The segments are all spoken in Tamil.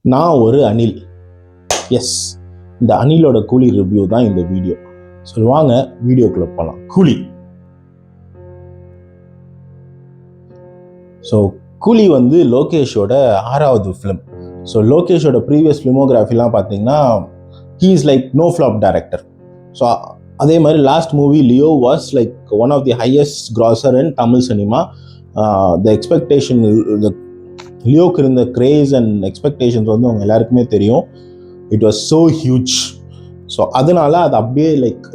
நான் ஒரு அணில். எஸ், இந்த அணிலோட கூலி ரிவ்யூ தான் இந்த வீடியோ. சொல்லுவாங்க வீடியோக்குள்ள போகலாம். கூலி. ஸோ கூலி வந்து லோகேஷோட 6வது ஃபிலிம். ஸோ லோகேஷோட ப்ரீவியஸ் ஃபிலிமோகிராஃபிலாம் பார்த்தீங்கன்னா he is like no flop director. So அதே மாதிரி last movie Leo was like one of the highest grosser in Tamil cinema. The expectation, லியோக்கு இருந்த கிரேஸ் அண்ட் எக்ஸ்பெக்டேஷன்ஸ் வந்து அவங்க எல்லாருக்குமே தெரியும். It was so huge. So அதனால அது அப்படியே லைக்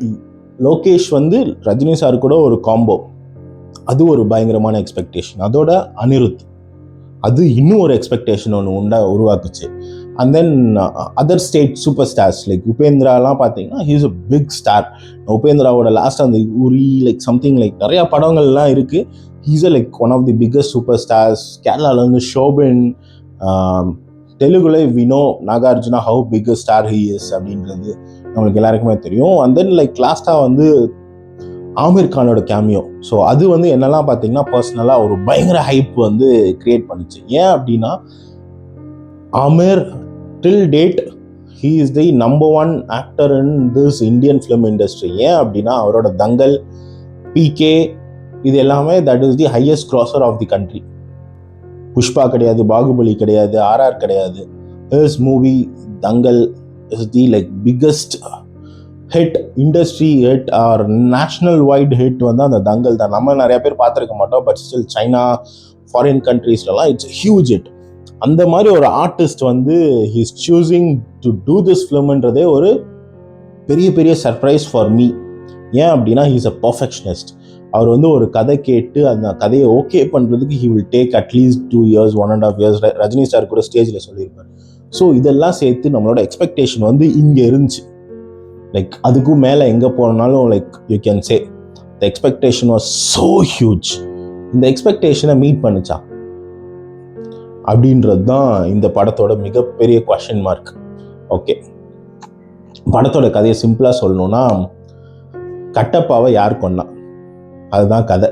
லோகேஷ் வந்து ரஜினி சார் கூட ஒரு காம்போ, அது ஒரு பயங்கரமான எக்ஸ்பெக்டேஷன். அதோட அனிருத், அது இன்னும் ஒரு எக்ஸ்பெக்டேஷன் ஒன்று உருவாக்குச்சு. And then other state super stars like உபேந்திராலாம் பார்த்தீங்கன்னா ஹீஸ் அ பிக் ஸ்டார். உபேந்திராவோட லாஸ்ட் அந்த உரி லைக் சம்திங் லைக் நிறையா படங்கள்லாம் இருக்குது. He's a like one of the biggest super stars. கேரளாவில் வந்து ஷோபின், தெலுங்குல வினோ Nagarjuna how big star he is அப்படின்றது நம்மளுக்கு எல்லாருக்குமே தெரியும். அண்ட் தென் லைக் லாஸ்ட்டாக வந்து ஆமீர் கானோட கேமியோ. ஸோ அது வந்து என்னெல்லாம் பார்த்தீங்கன்னா பர்சனலாக ஒரு பயங்கர ஹைப் வந்து கிரியேட் பண்ணுச்சு. ஏன் அப்படின்னா Aamir till date he is the number 1 actor in this Indian film industry. ஏன் அப்படின்னா அவரோட தங்கல், பிகே, இது எல்லாமே that is the highest grosser of the country. Pushpa கிடையாது, பாகுபலி கிடையாது, ஆர்ஆர் கிடையாது. His movie Dangal is the like biggest hit, industry hit or national wide hit வந்து அந்த தங்கல் தான். நம்ம நிறைய பேர் பார்த்துருக்க மாட்டோம், பட் ஸ்டில் சைனா, ஃபாரின் கண்ட்ரீஸ்லாம் இட்ஸ் ஹியூஜ் ஹிட். அந்த மாதிரி ஒரு ஆர்டிஸ்ட் வந்து he's choosing to do this ஃபிலிம்ன்றதே ஒரு பெரிய பெரிய சர்ப்ரைஸ் ஃபார் மீ. ஏன் அப்படின்னா ஹீஸ் அ பர்ஃபெக்ஷனிஸ்ட். அவர் வந்து ஒரு கதை கேட்டு அந்த கதையை ஓகே பண்ணுறதுக்கு he will take at least 2 years 1.5 years. Rajini sir கூட ஸ்டேஜில் சொல்லியிருப்பார். ஸோ இதெல்லாம் சேர்த்து நம்மளோட எக்ஸ்பெக்டேஷன் வந்து இங்கே இருந்துச்சு. லைக் அதுக்கும் மேலே எங்கே போனாலும் like you can say the expectation was so huge. இந்த எக்ஸ்பெக்டேஷனை மீட் பண்ணிச்சா அப்படின்றது தான் இந்த படத்தோட மிகப்பெரிய குவெஸ்சன் மார்க். ஓகே, படத்தோட கதையை சிம்பிளாக சொல்லணும்னா கட்டப்பாவை யார் கொன்னா, அதுதான் கதை.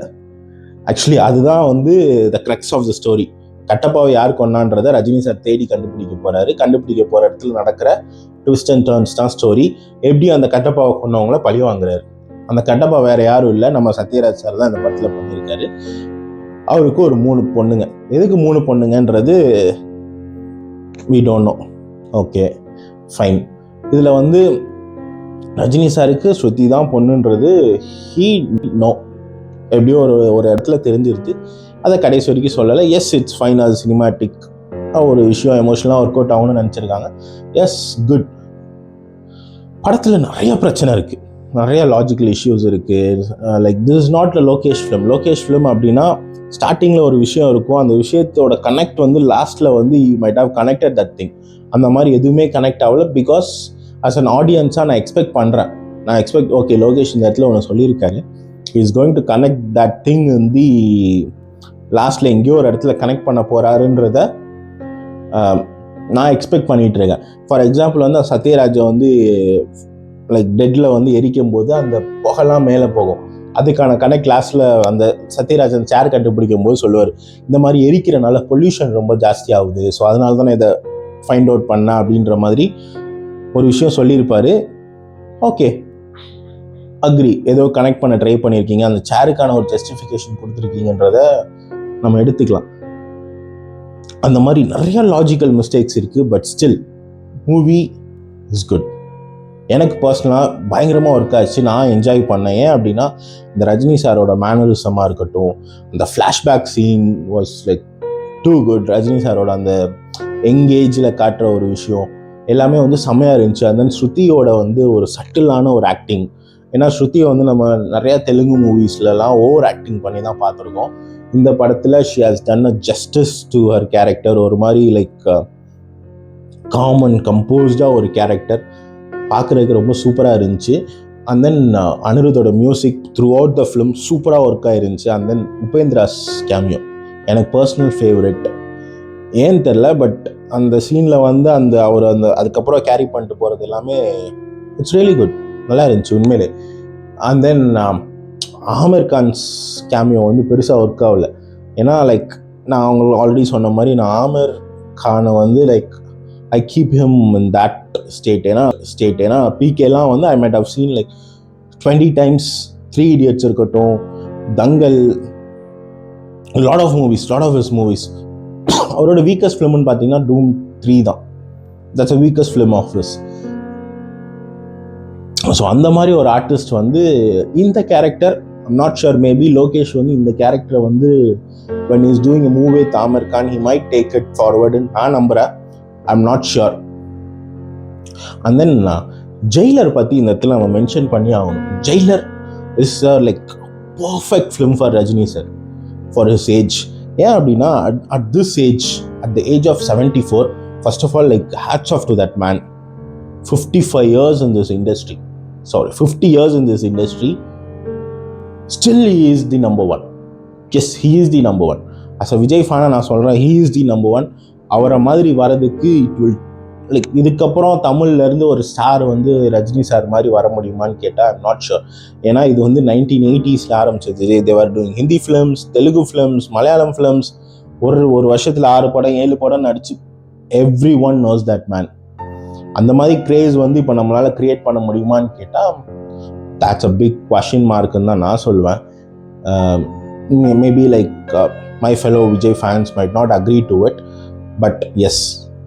ஆக்சுவலி அதுதான் வந்து த கிரக்ஸ் ஆஃப் த ஸ்டோரி. கட்டப்பாவை யார் கொன்னான்றதை ரஜினி சார் தேடி கண்டுபிடிக்க போறாரு. கண்டுபிடிக்க போற இடத்துல நடக்கிற ட்விஸ்ட் அண்ட் டர்ன்ஸ் தான் ஸ்டோரி. எப்படி அந்த கட்டப்பாவை கொன்னவங்கள பழி வாங்குறாரு. அந்த கட்டப்பா வேற யாரும் இல்லை, நம்ம சத்யராஜ் சார் தான் இந்த படத்தில் பண்ணியிருக்காரு. அவருக்கு ஒரு 3 பொண்ணுங்க. எதுக்கு 3 பொண்ணுங்கன்றது we don't know. Okay fine. இதில் வந்து ரஜினி சாருக்கு ஸ்ருதி தான் பொண்ணுன்றது ஹீ நோ, எப்படியோ ஒரு இடத்துல தெரிஞ்சிருச்சு. அதை கடைசி வரைக்கும் சொல்லலை. Yes, it's fine. அது சினிமாட்டிக் ஒரு விஷயம், எமோஷனலாக ஒர்க் அவுட் ஆகும்னு நினச்சிருக்காங்க. S, good. படத்தில் நிறைய பிரச்சனை இருக்குது, நிறைய லாஜிக்கல் இஷ்யூஸ் இருக்குது. Like this is not a Lokesh film. Lokesh film அப்படின்னா ஸ்டார்டிங்கில் ஒரு விஷயம் இருக்கும், அந்த விஷயத்தோட கனெக்ட் வந்து லாஸ்ட்டில் வந்து you might have connected that thing. அந்த மாதிரி எதுவுமே கனெக்ட் ஆகல. பிகாஸ் ஆஸ் அன் ஆடியன்ஸாக நான் எக்ஸ்பெக்ட் பண்ணுறேன். ஓகே லோகேஷ் இந்த இடத்துல ஒன்று சொல்லியிருக்காரு, is going to connect that thing in the லாஸ்ட்டில் எங்கேயோ ஒரு இடத்துல கனெக்ட் பண்ண போகிறாருன்றத நான் எக்ஸ்பெக்ட் பண்ணிகிட்டு இருக்கேன். ஃபார் எக்ஸாம்பிள் வந்து சத்யராஜை வந்து லைக் டெட்டில் வந்து எரிக்கும் போது அந்த புகைலாம் மேலே போகும். அதுக்கான கனெக்ட் கிளாஸில் அந்த சத்யராஜன் சேர் கண்டுபிடிக்கும் போது சொல்லுவார், இந்த மாதிரி எரிக்கிறனால பொல்யூஷன் ரொம்ப ஜாஸ்தி ஆகுது, ஸோ அதனால தான் நான் இதை ஃபைண்ட் அவுட் பண்ணேன் அப்படின்ற மாதிரி ஒரு விஷயம் சொல்லியிருப்பார். ஓகே, அக்ரி, ஏதோ கனெக்ட் பண்ண ட்ரை பண்ணியிருக்கீங்க, அந்த சேருக்கான ஒரு ஜஸ்டிஃபிகேஷன் கொடுத்துருக்கீங்கன்றத நம்ம எடுத்துக்கலாம். அந்த மாதிரி நிறைய லாஜிக்கல் மிஸ்டேக்ஸ் இருக்குது. But still movie is good. எனக்கு பர்சனலாக பயங்கரமாக ஒர்க் ஆச்சு. நான் என்ஜாய் பண்ணேன். ஏன் அப்படின்னா இந்த ரஜினி சாரோட மேனரிசமாக இருக்கட்டும், அந்த flashback scene was like too good. Rajini சாரோட அந்த எங்கேஜில் காட்டுற ஒரு விஷயம் எல்லாமே வந்து செம்மையாக இருந்துச்சு. அந்த ஸ்ருதியோட வந்து ஒரு சட்டிலான ஒரு ஆக்டிங். ஏன்னா ஸ்ருதியை வந்து நம்ம நிறையா தெலுங்கு மூவிஸ்லலாம் ஓவர் ஆக்டிங் பண்ணி தான் பார்த்துருக்கோம். இந்த படத்தில் she has done a justice to her character. ஒரு மாதிரி லைக் காம் அண்ட் கம்போஸ்டாக ஒரு கேரக்டர் பார்க்குறதுக்கு ரொம்ப சூப்பராக இருந்துச்சு. அண்ட் தென் அனிருத்தோட music throughout the film சூப்பராக ஒர்க் ஆகிருந்துச்சு. அண்ட் தென் உபேந்திராஸ் கேமியோ எனக்கு பர்சனல் ஃபேவரெட். ஏன்னு தெரில, பட் அந்த சீனில் வந்து அவர் அதுக்கப்புறம் கேரி பண்ணிட்டு போகிறது எல்லாமே இட்ஸ் ரியலி குட், நல்லா இருந்துச்சு உண்மையிலே. And then Aamir Khan's cameo வந்து பெருசாக ஒர்க் ஆகலை. ஏன்னா லைக் நான் அவங்களுக்கு ஆல்ரெடி சொன்ன மாதிரி நான் ஆமீர் கானை வந்து like I keep him in that ஏன்னா பிகேலாம் வந்து I might have seen like 20 times. 3 Idiots இருக்கட்டும், தங்கல், lot of his movies. அவரோட வீக்கஸ்ட் ஃபிலிம்னு பார்த்தீங்கன்னா டூம் 3 தான். That's a weakest film of his. So அந்த மாதிரி ஒரு ஆர்டிஸ்ட் வந்து இந்த character, I'm not sure, maybe Lokesh வந்து இந்த கேரக்டரை வந்து when he is doing a movie with Aamir Khan, he might take it forward ன்னு நான் நம்புகிறேன். I'm not sure. And then Jailer பற்றி இந்த இடத்துல நம்ம மென்ஷன் பண்ணி ஆகணும். Jailer is like perfect film for Rajini sir for his age. ஏன் அப்படின்னா at this age, at the age of 74, first of all like hats off to that man. 55 years in this industry. 50 years in this industry. Still he is the number one. Yes, he is the number one. As a Vijay fan நான் சொல்கிறேன், he is the number one. அவரை மாதிரி வரதுக்கு it will லைக் இதுக்கப்புறம் தமிழ்லேருந்து ஒரு ஸ்டார் வந்து ரஜினி சார் மாதிரி வர முடியுமான்னு கேட்டால் ஐம் நாட் ஷுர். ஏன்னா இது வந்து 1980s ஆரம்பிச்சது. They were doing Hindi films, Telugu films, Malayalam films. ஒரு வருஷத்தில் 6 படம் 7 படம் நடிச்சு every one knows that man. அந்த மாதிரி கிரேஸ் வந்து இப்போ நம்மளால் க்ரியேட் பண்ண முடியுமான்னு கேட்டால் that's a big question markன்னு தான் நான் சொல்லுவேன். Maybe like my fellow Vijay fans might not agree to it, but yes,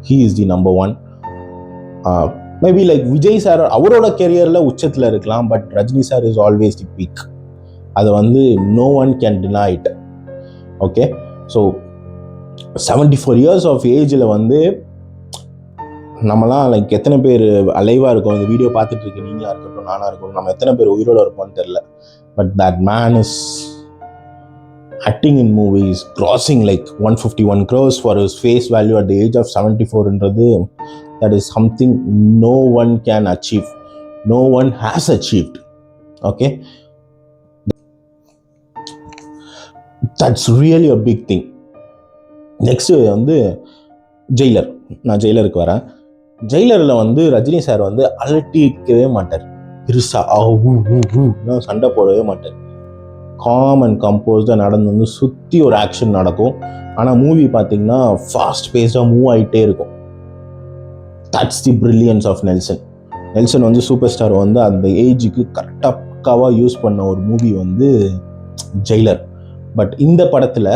he is the number one. Maybe like Vijay sir அவரோட கெரியரில் உச்சத்தில் இருக்கலாம், but Rajini sir is always the peak. அதை வந்து no one can deny it. Okay, so 74 years of ஏஜில் வந்து நம்மலாம் லைக் எத்தனை பேர் அலைவாக இருக்கோம், இந்த வீடியோ பார்த்துட்டு இருக்கு நீங்களாக இருக்கட்டும், நானாக இருக்கட்டும், நம்ம எத்தனை பேர் உயிரோடு இருப்போம்னு தெரில. But that man is acting in movies, crossing like 151 crores for his face value at the age of 74ன்றது, that is something no one can achieve, no one has achieved. Okay, that's really a big thing. Next வந்து ஜெயிலர். நான் ஜெயிலருக்கு வரேன். ஜெயிலரில் வந்து ரஜினி சார் வந்து அலட்டிக்கவே மாட்டார், பெருசாக சண்டை போடவே மாட்டார். காம் அண்ட் கம்போஸ்டாக நடந்து வந்து சுற்றி ஒரு ஆக்ஷன் நடக்கும். ஆனால் மூவி பார்த்தீங்கன்னா ஃபாஸ்ட் பேஸ்டாக மூவ் ஆகிட்டே இருக்கும். That's the brilliance of Nelson. Nelson வந்து சூப்பர் ஸ்டார் வந்து அந்த ஏஜுக்கு கரெக்டாக பக்காவாக யூஸ் பண்ண ஒரு மூவி வந்து ஜெயிலர். பட் இந்த படத்தில்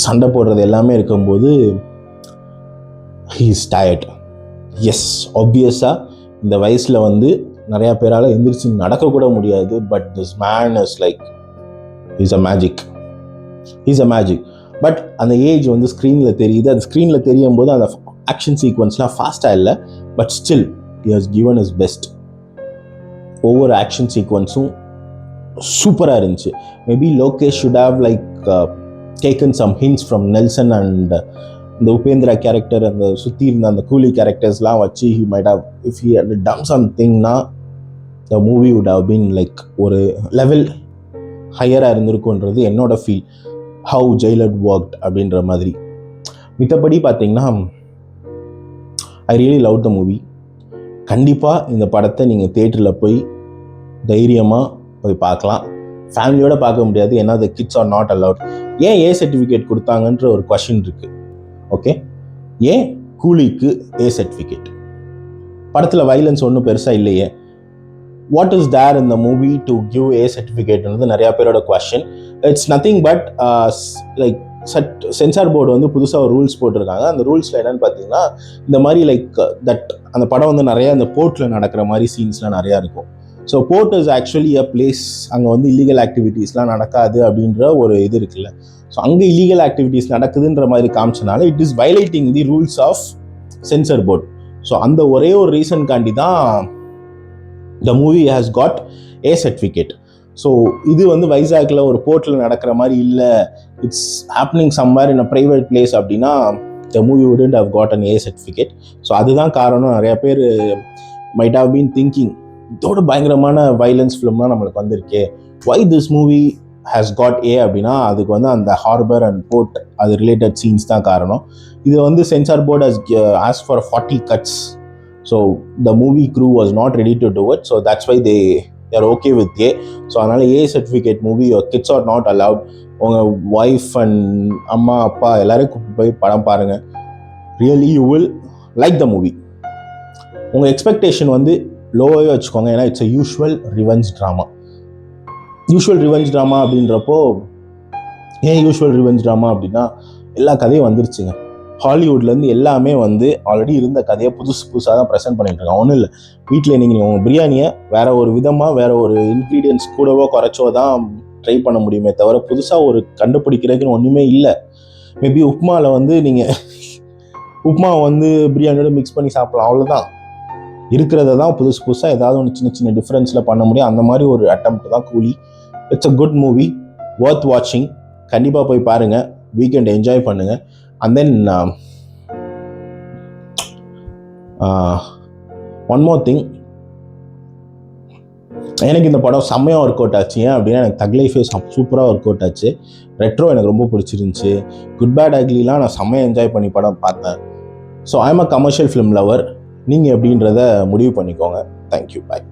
சண்டை போடுறது எல்லாமே இருக்கும்போது he is tired. எஸ், ஆப்வியஸாக இந்த வயசில் வந்து நிறையா பேரால் எந்திரிச்சு நடக்கக்கூட முடியாது. But this man is like is a magic. But அந்த ஏஜ் வந்து ஸ்க்ரீனில் தெரியுது. அது ஸ்க்ரீனில் தெரியும் போது அந்த ஆக்ஷன் சீக்வன்ஸ்லாம் ஃபாஸ்ட்டாக இல்லை, but still he has given his best. ஒவ்வொரு ஆக்ஷன் சீக்வன்ஸும் சூப்பராக இருந்துச்சு. Maybe Lokesh should have like taken some hints from Nelson and இந்த உபேந்திரா கேரக்டர், அந்த சுற்றி இருந்த அந்த கூலி கேரக்டர்ஸ்லாம் வச்சு he might have, if he had done something na the movie would have been like ஒரு லெவல் ஹையராக இருந்திருக்குன்றது என்னோட ஃபீல். how Jailer worked அப்படின்ற மாதிரி. மித்தபடி பார்த்தீங்கன்னா I really loved the movie. கண்டிப்பாக இந்த படத்தை நீங்கள் தியேட்டரில் போய் தைரியமாக போய் பார்க்கலாம். ஃபேமிலியோடு பார்க்க முடியாது, ஏன்னா the kids are not allowed. ஏன் ஏ சர்டிஃபிகேட் கொடுத்தாங்கன்ற ஒரு கொஷின் இருக்குது. ஓகே, ஏன் கூலிக்கு ஏ சர்டிஃபிகேட்? படத்தில் வைலன்ஸ் ஒன்றும் பெருசாக இல்லையே. What is there in the movie to give a சர்டிஃபிகேட்ன்றது நிறையா பேரோட question. It's nothing but like censor board வந்து புதுசாக ஒரு ரூல்ஸ் போட்டிருக்காங்க. அந்த ரூல்ஸில் என்னென்னு பார்த்தீங்கன்னா, இந்த மாதிரி லைக் அந்த படம் வந்து நிறையா அந்த போர்ட்டில் நடக்கிற மாதிரி சீன்ஸ்லாம் நிறையா இருக்கும். So port is actually a place, அங்கே வந்து இல்லீகல் ஆக்டிவிட்டீஸ்லாம் நடக்காது அப்படின்ற ஒரு இது இருக்குல்ல. ஸோ அங்கே இல்லீகல் ஆக்டிவிட்டீஸ் நடக்குதுன்ற மாதிரி காமிச்சனால it is violating the rules of censor board. So அந்த ஒரே ஒரு ரீசன்காண்டி தான் the movie has got A certificate. So இது வந்து வைசாக்கில் ஒரு போர்ட்டில் நடக்கிற மாதிரி இல்லை, it's happening somewhere in a private place அப்படின்னா the movie wouldn't have got an A certificate. So அதுதான் காரணம். நிறையா பேர் மைட் ஹவ் பீன் திங்கிங், இதோட பயங்கரமான வைலன்ஸ் ஃபிலிம்லாம் நம்மளுக்கு வந்திருக்கே, why this movie has got A அப்படின்னா அதுக்கு வந்து அந்த ஹார்பர் அண்ட் போர்ட் அது ரிலேட்டட் சீன்ஸ் தான் காரணம். இது வந்து censor board has ask for 40 cuts. So the movie crew was not ready to do it. So that's why they are okay with A. So அதனால் A certificate movie kids are not allowed. உங்கள் ஒய்ஃப் அண்ட் அம்மா அப்பா எல்லாரும் கூப்பிட்டு போய் படம் பாருங்கள். Really you will like the movie. உங்கள் எக்ஸ்பெக்டேஷன் வந்து லோவாகவே வச்சுக்கோங்க, ஏன்னா it's a usual revenge drama. Usual revenge drama அப்படின்றப்போ ஏன் யூஷுவல் ரிவெஞ்ச் ட்ராமா அப்படின்னா எல்லா கதையும் வந்துருச்சுங்க. ஹாலிவுட்லேருந்து எல்லாமே வந்து ஆல்ரெடி இருந்த கதையை புதுசாக தான் ப்ரெசென்ட் பண்ணிட்டு இருக்காங்க. ஒன்றும் இல்லை, வீட்டில் நீங்கள் உங்கள் பிரியாணியை வேற ஒரு விதமாக வேற ஒரு இன்க்ரீடியன்ஸ் கூடவோ குறைச்சோ தான் ட்ரை பண்ண முடியுமே தவிர புதுசாக ஒரு கண்டுபிடிக்கிறதுக்குன்னு ஒன்றுமே இல்லை. மேபி உப்மாவில் வந்து நீங்கள் உப்மாவை வந்து பிரியாணியோட மிக்ஸ் பண்ணி சாப்பிடலாம், அவ்வளோதான். இருக்கிறத தான் புதுசாக ஏதாவது ஒன்று சின்ன சின்ன டிஃப்ரென்ஸில் பண்ண முடியும். அந்த மாதிரி ஒரு அட்டெம்ப்ட் தான் கூலி. It's a good movie, Worth வாட்சிங். கண்டிப்பாக போய் பாருங்கள், வீக்கெண்ட் என்ஜாய் பண்ணுங்கள். And then one more thing, எனக்கு இந்த படம் செம்மையாக ஒர்க் அவுட் ஆச்சு. ஏன் அப்படின்னா எனக்கு தக் லைஃபே சூப்பராக ஒர்க் அவுட் ஆச்சு. ரெட்ரோ எனக்கு ரொம்ப பிடிச்சிருந்துச்சு. குட் பேட் அக்லிலாம் நான் செம்மையாக என்ஜாய் பண்ணி படம் பார்த்தேன். So I am a commercial film lover. நீங்கள் எப்படின்றத முடிவு பண்ணிக்கோங்க. தேங்க்யூ, பாய்.